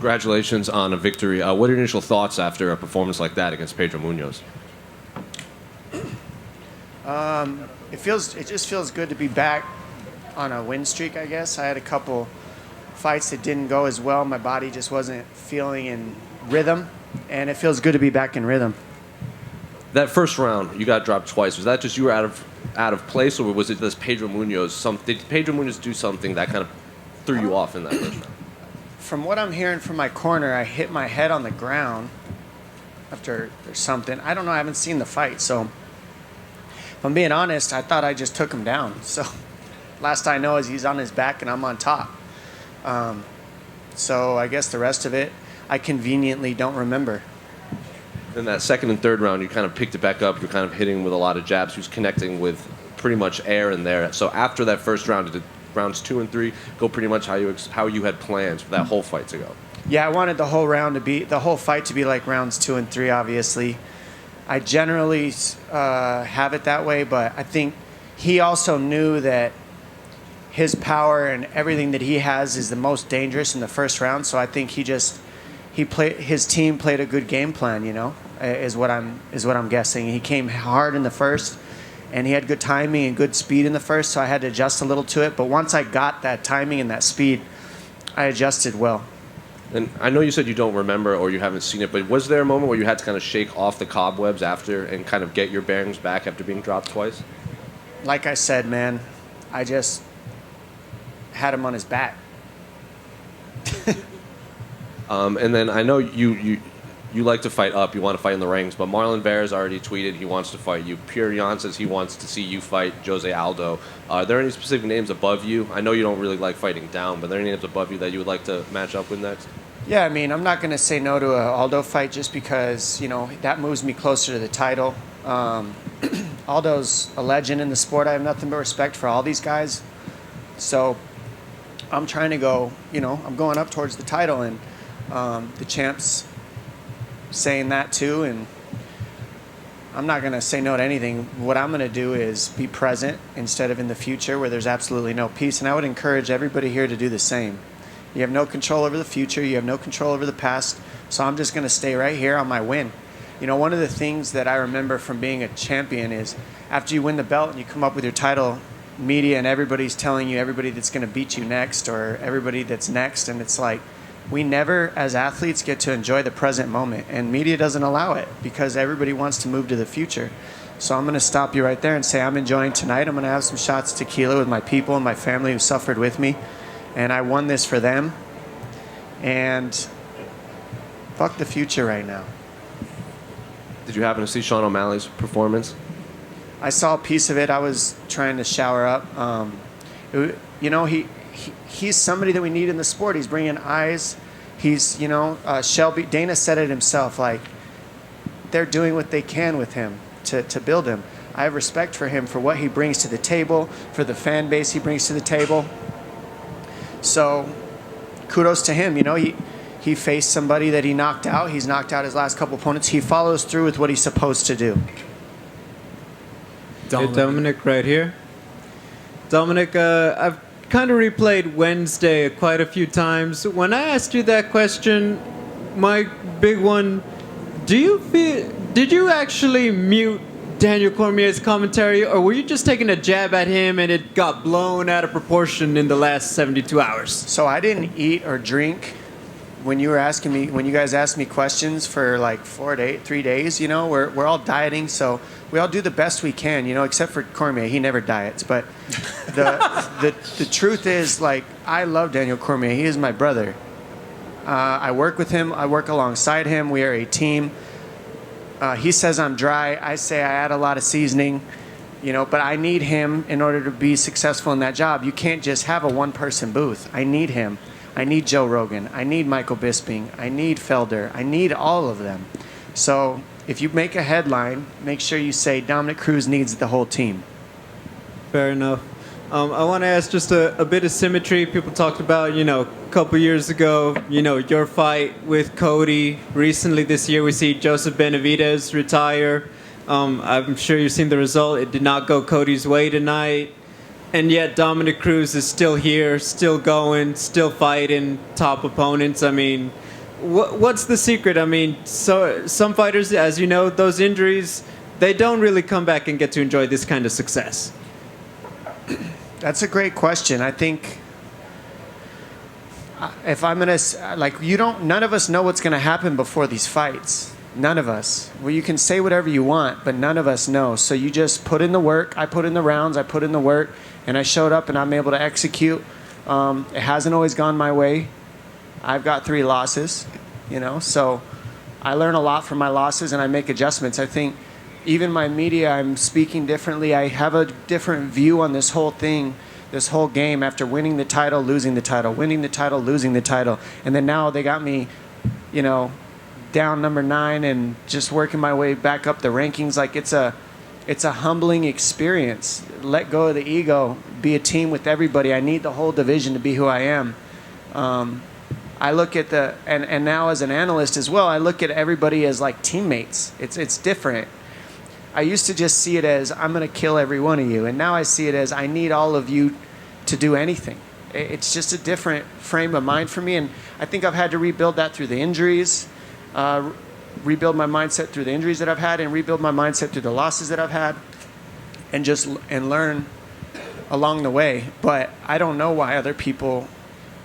Congratulations on a victory. What are your initial thoughts after a performance like that against Pedro Munhoz? It just feels good to be back on a win streak, I guess. I had a couple fights that didn't go as well. My body just wasn't feeling in rhythm, and it feels good to be back in rhythm. That first round, you got dropped twice. Was that just you were out of place, or was it this Pedro Munhoz? Did Pedro Munhoz do something that kind of threw you off in that first round? From what I'm hearing from my corner, I hit my head on the ground after or something. I don't know. I haven't seen the fight, so if I'm being honest, I thought I just took him down. So last I know is he's on his back and I'm on top. So I guess the rest of it, I conveniently don't remember. In that second and third round, you kind of picked it back up. You're kind of hitting with a lot of jabs. He was connecting with pretty much air in there. So after that first round, did rounds 2 and 3 go pretty much how you had plans for that whole fight to go? Yeah, I wanted the whole fight to be like rounds 2 and 3. Obviously, I generally have it that way, but I think he also knew that his power and everything that he has is the most dangerous in the first round. So I think his team played a good game plan, is what I'm guessing. He came hard in the first, and he had good timing and good speed in the first, so I had to adjust a little to it. But once I got that timing and that speed, I adjusted well. And I know you said you don't remember or you haven't seen it, but was there a moment where you had to kind of shake off the cobwebs after and kind of get your bearings back after being dropped twice? Like I said, man, I just had him on his back. And then I know you like to fight up. You want to fight in the rings, but Marlon Vera's already tweeted he wants to fight you. Pierre Yan says he wants to see you fight Jose Aldo. Are there any specific names above you? I know you don't really like fighting down, but are there any names above you that you would like to match up with next? Yeah, I mean, I'm not going to say no to an Aldo fight just because, that moves me closer to the title. Aldo's a legend in the sport. I have nothing but respect for all these guys. So I'm trying to go, I'm going up towards the title, and the champ's saying that too, and I'm not going to say no to anything. What I'm going to do is be present instead of in the future where there's absolutely no peace, and I would encourage everybody here to do the same. You have no control over the future, you have no control over the past, so I'm just going to stay right here on my win. One of the things that I remember from being a champion is after you win the belt and you come up with your title, media and everybody's telling you everybody that's going to beat you next or everybody that's next, and it's like we never, as athletes, get to enjoy the present moment, and media doesn't allow it because everybody wants to move to the future. So I'm going to stop you right there and say I'm enjoying tonight. I'm going to have some shots of tequila with my people and my family who suffered with me, and I won this for them. And fuck the future right now. Did you happen to see Sean O'Malley's performance? I saw a piece of it. I was trying to shower up. He's somebody that we need in the sport. He's bringing eyes. He's, Shelby, Dana said it himself, like, they're doing what they can with him to build him. I have respect for him for what he brings to the table, for the fan base he brings to the table. So kudos to him. He faced somebody that he knocked out. He's knocked out his last couple opponents. He follows through with what he's supposed to do. Hey, Dominick, right here. Dominick, I've kind of replayed Wednesday quite a few times. When I asked you that question, my big one, did you actually mute Daniel Cormier's commentary, or were you just taking a jab at him and it got blown out of proportion in the last 72 hours? So I didn't eat or drink when you guys asked me questions for like 3 days. We're all dieting, so we all do the best we can, except for Cormier. He never diets. But the truth is, like, I love Daniel Cormier. He is my brother. I work with him. I work alongside him. We are a team. He says I'm dry. I say I add a lot of seasoning, but I need him in order to be successful in that job. You can't just have a one-person booth. I need him. I need Joe Rogan. I need Michael Bisping. I need Felder. I need all of them. So if you make a headline, make sure you say Dominick Cruz needs the whole team. Fair enough. I want to ask just a bit of symmetry. People talked about, a couple years ago, your fight with Cody. Recently this year, we see Joseph Benavidez retire. I'm sure you've seen the result. It did not go Cody's way tonight. And yet Dominick Cruz is still here, still going, still fighting top opponents. I mean, what's the secret? I mean, so some fighters, as you know, those injuries, they don't really come back and get to enjoy this kind of success. That's a great question. I think if I'm gonna none of us know what's gonna happen before these fights. None of us. Well, you can say whatever you want, but none of us know. So you just put in the work. I put in the rounds. I put in the work, and I showed up, and I'm able to execute. It hasn't always gone my way. I've got 3 losses, so I learn a lot from my losses, and I make adjustments. I think even my media, I'm speaking differently. I have a different view on this whole thing, this whole game, after winning the title, losing the title, winning the title, losing the title. And then now they got me, down number 9 and just working my way back up the rankings. Like it's a humbling experience. Let go of the ego, be a team with everybody. I need the whole division to be who I am. I look at and now as an analyst as well, I look at everybody as like teammates. It's different. I used to just see it as I'm going to kill every one of you. And now I see it as I need all of you to do anything. It's just a different frame of mind for me. And I think I've had to rebuild that through the injuries, rebuild my mindset through the injuries that I've had, and rebuild my mindset through the losses that I've had, and learn along the way. But I don't know why other people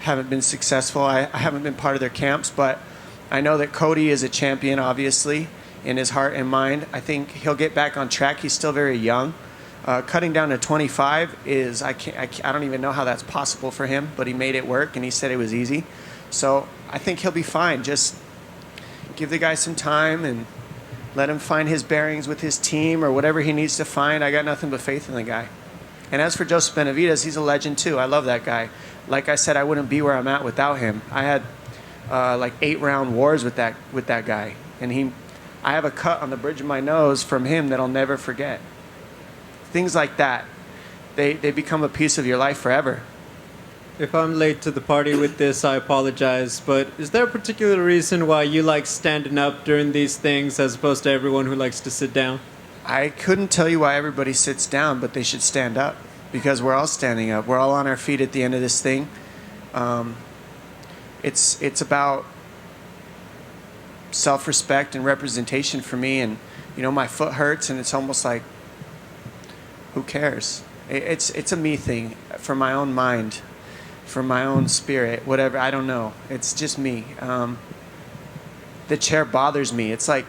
haven't been successful. I haven't been part of their camps, but I know that Cody is a champion, obviously, in his heart and mind. I think he'll get back on track. He's still very young. Cutting down to 25 is, I don't even know how that's possible for him, but he made it work, and he said it was easy. So I think he'll be fine. Just give the guy some time and let him find his bearings with his team or whatever he needs to find. I got nothing but faith in the guy. And as for Joseph Benavidez, he's a legend too. I love that guy. Like I said, I wouldn't be where I'm at without him. I had 8-round wars with that guy, and I have a cut on the bridge of my nose from him that I'll never forget. Things like that, they become a piece of your life forever. If I'm late to the party with this, I apologize, but is there a particular reason why you like standing up during these things as opposed to everyone who likes to sit down? I couldn't tell you why everybody sits down, but they should stand up, because we're all standing up. We're all on our feet at the end of this thing. It's about self-respect and representation for me, and my foot hurts, and it's almost like, who cares? It's a me thing, for my own mind, for my own spirit, whatever. I don't know. It's just me. The chair bothers me. It's like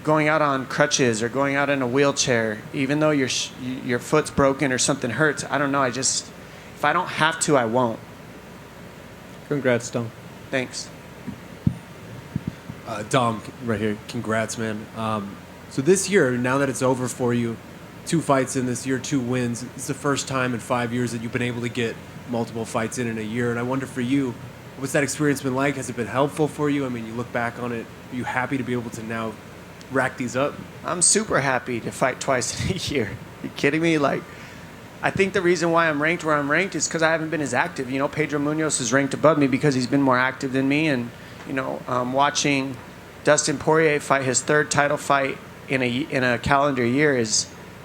going out on crutches or going out in a wheelchair, even though your foot's broken or something hurts. I don't know. If I don't have to, I won't. Congrats, Dom. Thanks. Dom, right here. Congrats, man. So this year, now that it's over for you, 2 fights in this year, 2 wins. It's the first time in 5 years that you've been able to get multiple fights in a year. And I wonder for you, what's that experience been like? Has it been helpful for you? I mean, you look back on it. Are you happy to be able to now rack these up? I'm super happy to fight twice in a year. Are you kidding me? I think the reason why I'm ranked where I'm ranked is because I haven't been as active. Pedro Munhoz is ranked above me because he's been more active than me. And, watching Dustin Poirier fight his 3rd title fight in a calendar year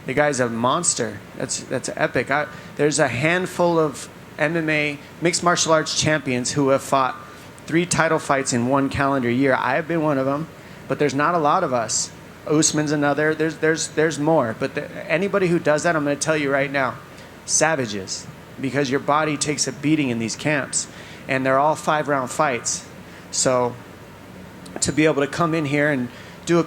the guy's a monster. That's epic. There's a handful of MMA mixed martial arts champions who have fought 3 title fights in 1 calendar year. I have been one of them, but there's not a lot of us. Usman's another. There's more. But anybody who does that, I'm going to tell you right now, savages, because your body takes a beating in these camps, and they're all 5-round fights. So to be able to come in here and do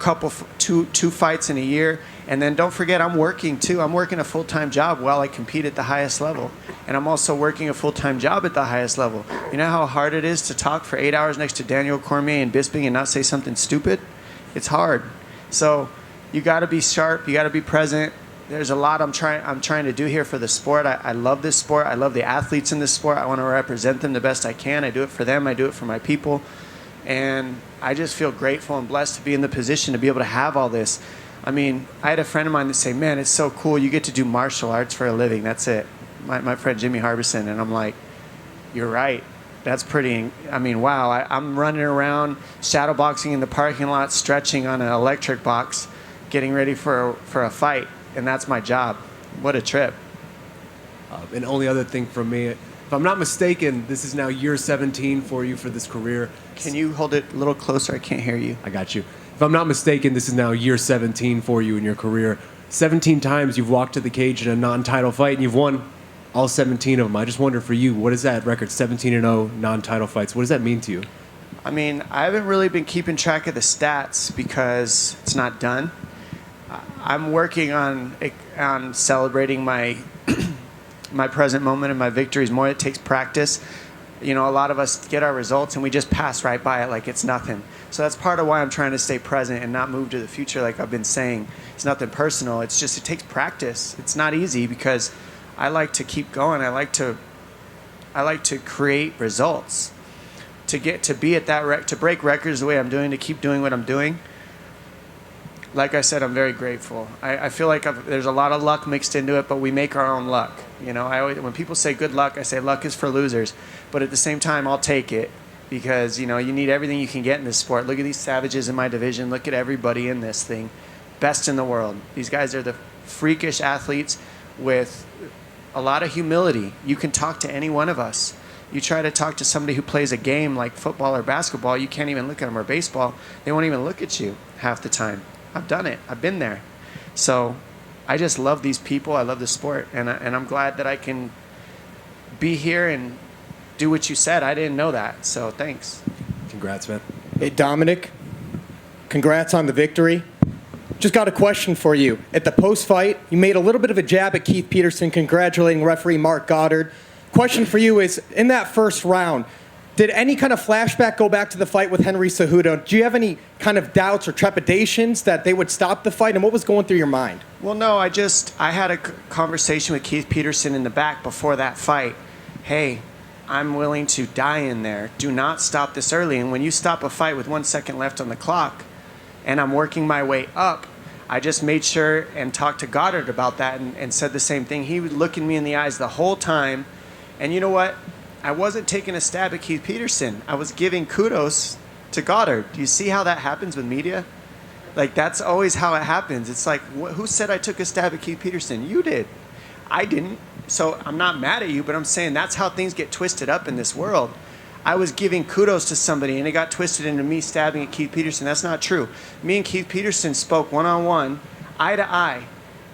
two fights in a year, and then don't forget, I'm working too. I'm working a full-time job while I compete at the highest level, and I'm also working a full-time job at the highest level. You know how hard it is to talk for 8 hours next to Daniel Cormier and Bisping and not say something stupid? It's hard. So you got to be sharp. You got to be present. There's a lot I'm trying to do here for the sport. I love this sport. I love the athletes in this sport. I want to represent them the best I can. I do it for them. I do it for my people. And I just feel grateful and blessed to be in the position to be able to have all this. I mean, I had a friend of mine that say, man, it's so cool. You get to do martial arts for a living. That's it. My friend Jimmy Harbison. And I'm like, you're right. That's pretty, wow. I'm running around, shadow boxing in the parking lot, stretching on an electric box, getting ready for a fight. And that's my job. What a trip. And only other thing from me, if If I'm not mistaken, this is now year 17 for you for this career. Can you hold it a little closer? I can't hear you. I got you. If I'm not mistaken, this is now year 17 for you in your career. 17 times you've walked to the cage in a non-title fight, and you've won all 17 of them. I just wonder for you, what is that record, 17-0 non-title fights? What does that mean to you? I mean, I haven't really been keeping track of the stats because it's not done. I'm working on celebrating my my present moment and my victories more. It takes practice. You know, a lot of us get our results and we just pass right by it like it's nothing. So that's part of why I'm trying to stay present and not move to the future like I've been saying. It's nothing personal. It's just it takes practice. It's not easy because I like to keep going. I like to create results. To get to be at that to break records the way I'm doing, to keep doing what I'm doing. Like I said, I'm very grateful. I feel like there's a lot of luck mixed into it, but we make our own luck. You know, when people say good luck, I say luck is for losers. But at the same time, I'll take it because, you know, you need everything you can get in this sport. Look at these savages in my division. Look at everybody in this thing. Best in the world. These guys are the freakish athletes with a lot of humility. You can talk to any one of us. You try to talk to somebody who plays a game like football or basketball, you can't even look at them, or baseball. They won't even look at you half the time. I've done it. I've been there. So I just love these people. I love the sport. And I'm glad that I can be here and do what you said. I didn't know that. So thanks. Congrats, man. Hey, Dominick, congrats on the victory. Just got a question for you. At the post-fight, you made a little bit of a jab at Keith Peterson, congratulating referee Mark Goddard. Question for you is, in that first round, did any kind of flashback go back to the fight with Henry Cejudo? Do you have any kind of doubts or trepidations that they would stop the fight? And what was going through your mind? Well, no, I had a conversation with Keith Peterson in the back before that fight. Hey, I'm willing to die in there. Do not stop this early. And when you stop a fight with 1 second left on the clock and I'm working my way up, I just made sure and talked to Goddard about that and said the same thing. He was looking me in the eyes the whole time. And you know what? I wasn't taking a stab at Keith Peterson. I was giving kudos to Goddard. Do you see how that happens with media? Like, that's always how it happens. It's like, who said I took a stab at Keith Peterson? You did. I didn't. So I'm not mad at you, but I'm saying that's how things get twisted up in this world. I was giving kudos to somebody, and it got twisted into me stabbing at Keith Peterson. That's not true. Me and Keith Peterson spoke one-on-one, eye to eye.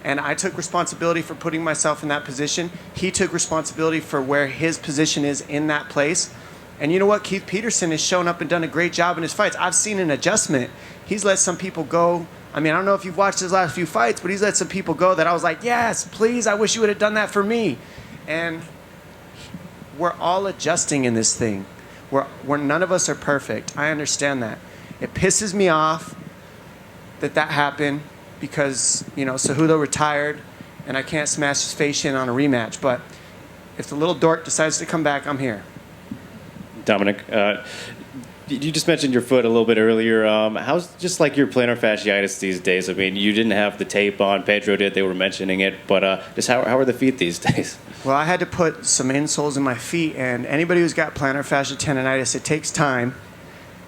And I took responsibility for putting myself in that position. He took responsibility for where his position is in that place. And you know what? Keith Peterson has shown up and done a great job in his fights. I've seen an adjustment. He's let some people go. I mean, I don't know if you've watched his last few fights, but he's let some people go that I was like, yes, please, I wish you would have done that for me. And we're all adjusting in this thing. We're none of us are perfect. I understand that. It pisses me off that happened. Because, you know, Cejudo retired, and I can't smash his face in on a rematch. But if the little dork decides to come back, I'm here. Dominick, you just mentioned your foot a little bit earlier. How's just like your plantar fasciitis these days? I mean, you didn't have the tape on. Pedro did. They were mentioning it. But just how are the feet these days? Well, I had to put some insoles in my feet. And anybody who's got plantar fascia tendonitis, it takes time.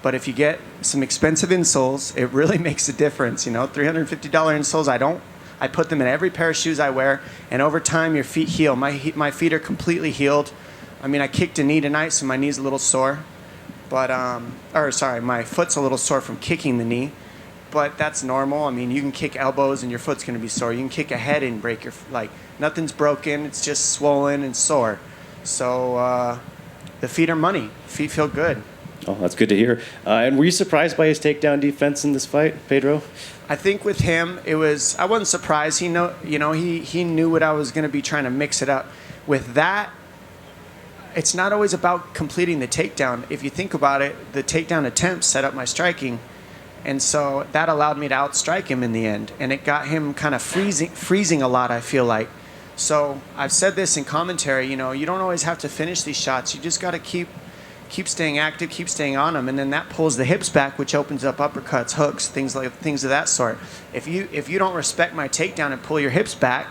But if you get some expensive insoles, it really makes a difference. You know, $350 insoles, I put them in every pair of shoes I wear, and over time your feet heal. My feet are completely healed. I mean, I kicked a knee tonight, so my knee's a little sore. But, my foot's a little sore from kicking the knee. But that's normal. I mean, you can kick elbows and your foot's going to be sore. You can kick a head and break your, nothing's broken. It's just swollen and sore. So the feet are money. Feet feel good. Oh, that's good to hear. And were you surprised by his takedown defense in this fight, Pedro? I think with him, I wasn't surprised. He knew what I was going to be trying to mix it up. With that, it's not always about completing the takedown. If you think about it, the takedown attempts set up my striking. And so that allowed me to outstrike him in the end. And it got him kind of freezing a lot, I feel like. So I've said this in commentary, you know, you don't always have to finish these shots. You just got to keep staying active, keep staying on them, and then that pulls the hips back, which opens up uppercuts, hooks, things of that sort. If you don't respect my takedown and pull your hips back,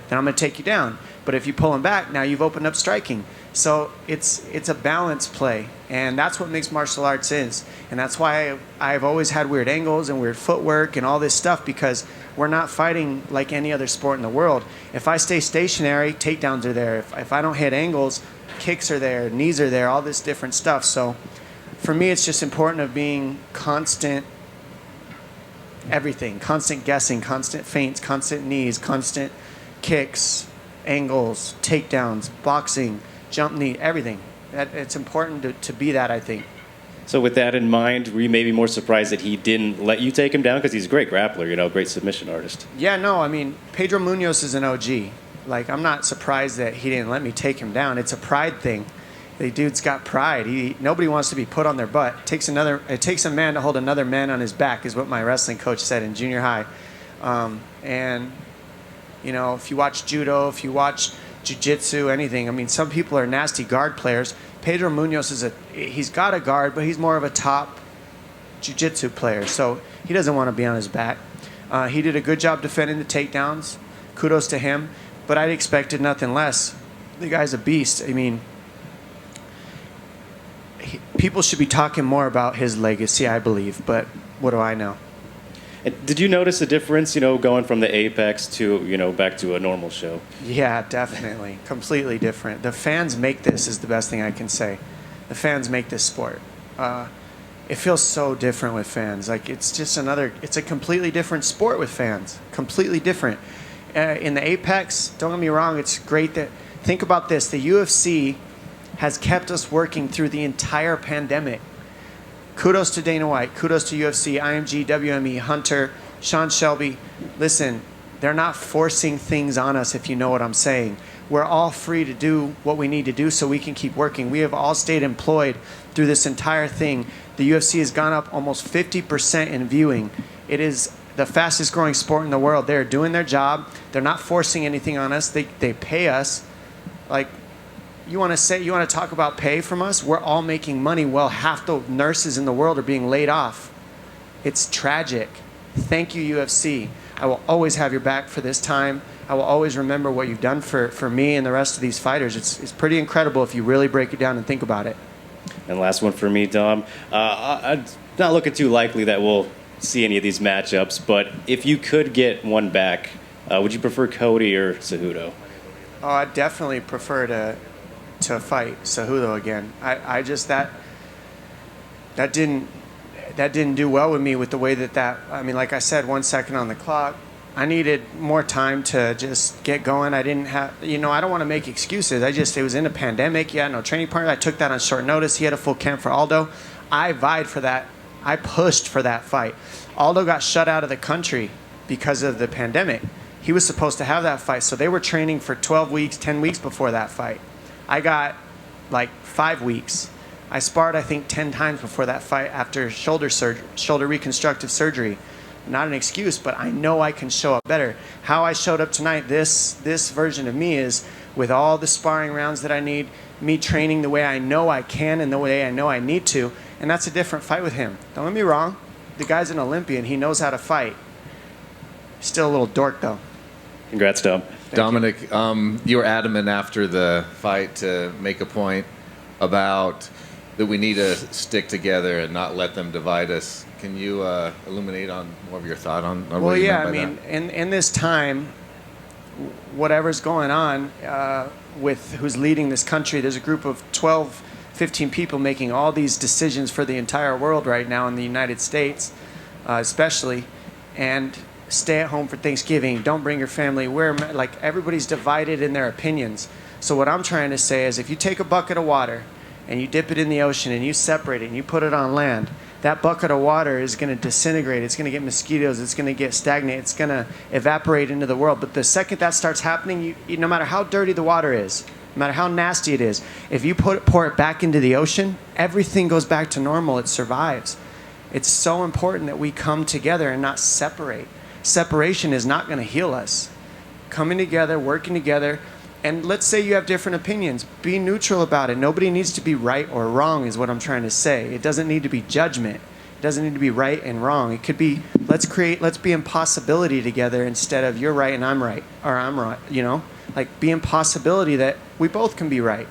then I'm going to take you down. But if you pull them back, now you've opened up striking. So it's a balance play, and that's what mixed martial arts is. And that's why I've always had weird angles and weird footwork and all this stuff, because we're not fighting like any other sport in the world. If I stay stationary, takedowns are there. If I don't hit angles, kicks are there, knees are there, all this different stuff. So for me, it's just important of being constant everything, constant guessing, constant feints, constant knees, constant kicks, angles, takedowns, boxing, jump knee, everything. It's important to be that, I think. So with that in mind, were you maybe more surprised that he didn't let you take him down? Because he's a great grappler, great submission artist. Yeah, no, I mean, Pedro Munhoz is an OG. Like, I'm not surprised that he didn't let me take him down. It's a pride thing. The dude's got pride. Nobody wants to be put on their butt. It takes a man to hold another man on his back, is what my wrestling coach said in junior high. And, if you watch judo, if you watch jiu-jitsu, anything, I mean, some people are nasty guard players. Pedro Munhoz he's got a guard, but he's more of a top jiu-jitsu player, so he doesn't want to be on his back. He did a good job defending the takedowns. Kudos to him, but I'd expected nothing less. The guy's a beast. I mean, people should be talking more about his legacy, I believe, but what do I know? And did you notice a difference, going from the Apex to, back to a normal show? Yeah, definitely. Completely different. The fans make this, is the best thing I can say. The fans make this sport. It feels so different with fans. Like, it's a completely different sport with fans. Completely different. In the Apex, don't get me wrong, it's great think about this. The UFC has kept us working through the entire pandemic. Kudos to Dana White. Kudos to UFC, IMG, WME, Hunter, Sean Shelby. Listen, they're not forcing things on us, if you know what I'm saying. We're all free to do what we need to do so we can keep working. We have all stayed employed through this entire thing. The UFC has gone up almost 50% in viewing. It is the fastest growing sport in the world. They're doing their job. They're not forcing anything on us. They pay us. Like, you want to talk about pay from us? We're all making money. Well, half the nurses in the world are being laid off. It's tragic. Thank you, UFC. I will always have your back for this time. I will always remember what you've done for me and the rest of these fighters. It's pretty incredible if you really break it down and think about it. And last one for me, Dom. I'm not looking too likely that we'll see any of these matchups, but if you could get one back, would you prefer Cody or Cejudo? Oh, I definitely prefer to fight Cejudo again. I just that didn't do well with me with the way that I mean, like I said, 1 second on the clock. I needed more time to just get going. I didn't have, I don't want to make excuses. It was in a pandemic. You had no training partner. I took that on short notice. He had a full camp for Aldo. I vied for that. I pushed for that fight. Aldo got shut out of the country because of the pandemic. He was supposed to have that fight, so they were training for 12 weeks, 10 weeks before that fight. I got like 5 weeks. I sparred, I think, 10 times before that fight after shoulder reconstructive surgery. Not an excuse, but I know I can show up better. How I showed up tonight, this version of me is with all the sparring rounds that I need, me training the way I know I can and the way I know I need to, and that's a different fight with him. Don't get me wrong. The guy's an Olympian. He knows how to fight. Still a little dork, though. Congrats, Dom. Dominic, you were adamant after the fight to make a point about that we need to stick together and not let them divide us. Can you illuminate on more of your thought on what you meant by that? In this time, whatever's going on with who's leading this country, there's a group of 12, 15 people making all these decisions for the entire world right now in the United States, especially, and stay at home for Thanksgiving, don't bring your family, like everybody's divided in their opinions. So what I'm trying to say is if you take a bucket of water and you dip it in the ocean and you separate it and you put it on land, that bucket of water is going to disintegrate. It's going to get mosquitoes. It's going to get stagnant. It's going to evaporate into the world. But the second that starts happening, no matter how dirty the water is, no matter how nasty it is, if you pour it back into the ocean, everything goes back to normal. It survives. It's so important that we come together and not separate. Separation is not going to heal us. Coming together, working together, and let's say you have different opinions. Be neutral about it. Nobody needs to be right or wrong is what I'm trying to say. It doesn't need to be judgment. It doesn't need to be right and wrong. It could be, let's be in possibility together instead of you're right and I'm right, or I'm right, Like be in possibility that we both can be right.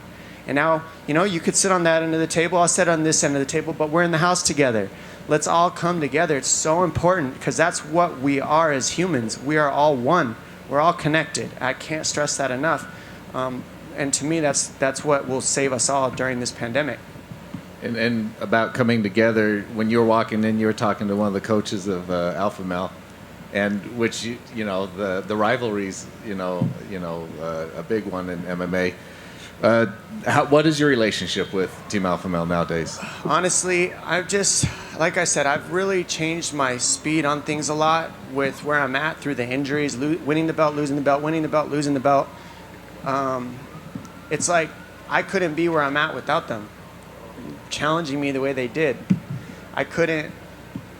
And now, you could sit on that end of the table, I'll sit on this end of the table, but we're in the house together. Let's all come together. It's so important because that's what we are as humans. We are all one. We're all connected. I can't stress that enough. and to me, that's what will save us all during this pandemic. And about coming together, when you were walking in, you were talking to one of the coaches of Alpha Male, and which the rivalries, a big one in MMA. What is your relationship with Team Alpha Male nowadays? Honestly, like I said, I've really changed my speed on things a lot with where I'm at through the injuries, winning the belt, losing the belt, winning the belt, losing the belt. It's like I couldn't be where I'm at without them challenging me the way they did. I couldn't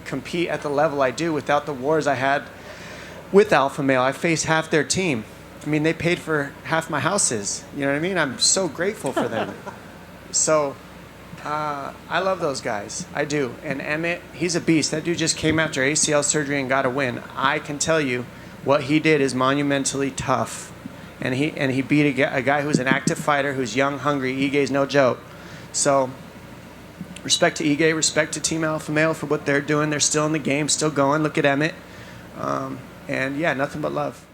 compete at the level I do without the wars I had with Alpha Male. I faced half their team. I mean, they paid for half my houses. You know what I mean? I'm so grateful for them. So I love those guys. I do. And Emmett, he's a beast. That dude just came after ACL surgery and got a win. I can tell you what he did is monumentally tough. And he beat a guy who's an active fighter, who's young, hungry. Ige's no joke. So respect to Ige, respect to Team Alpha Male for what they're doing. They're still in the game, still going. Look at Emmett. And yeah, nothing but love.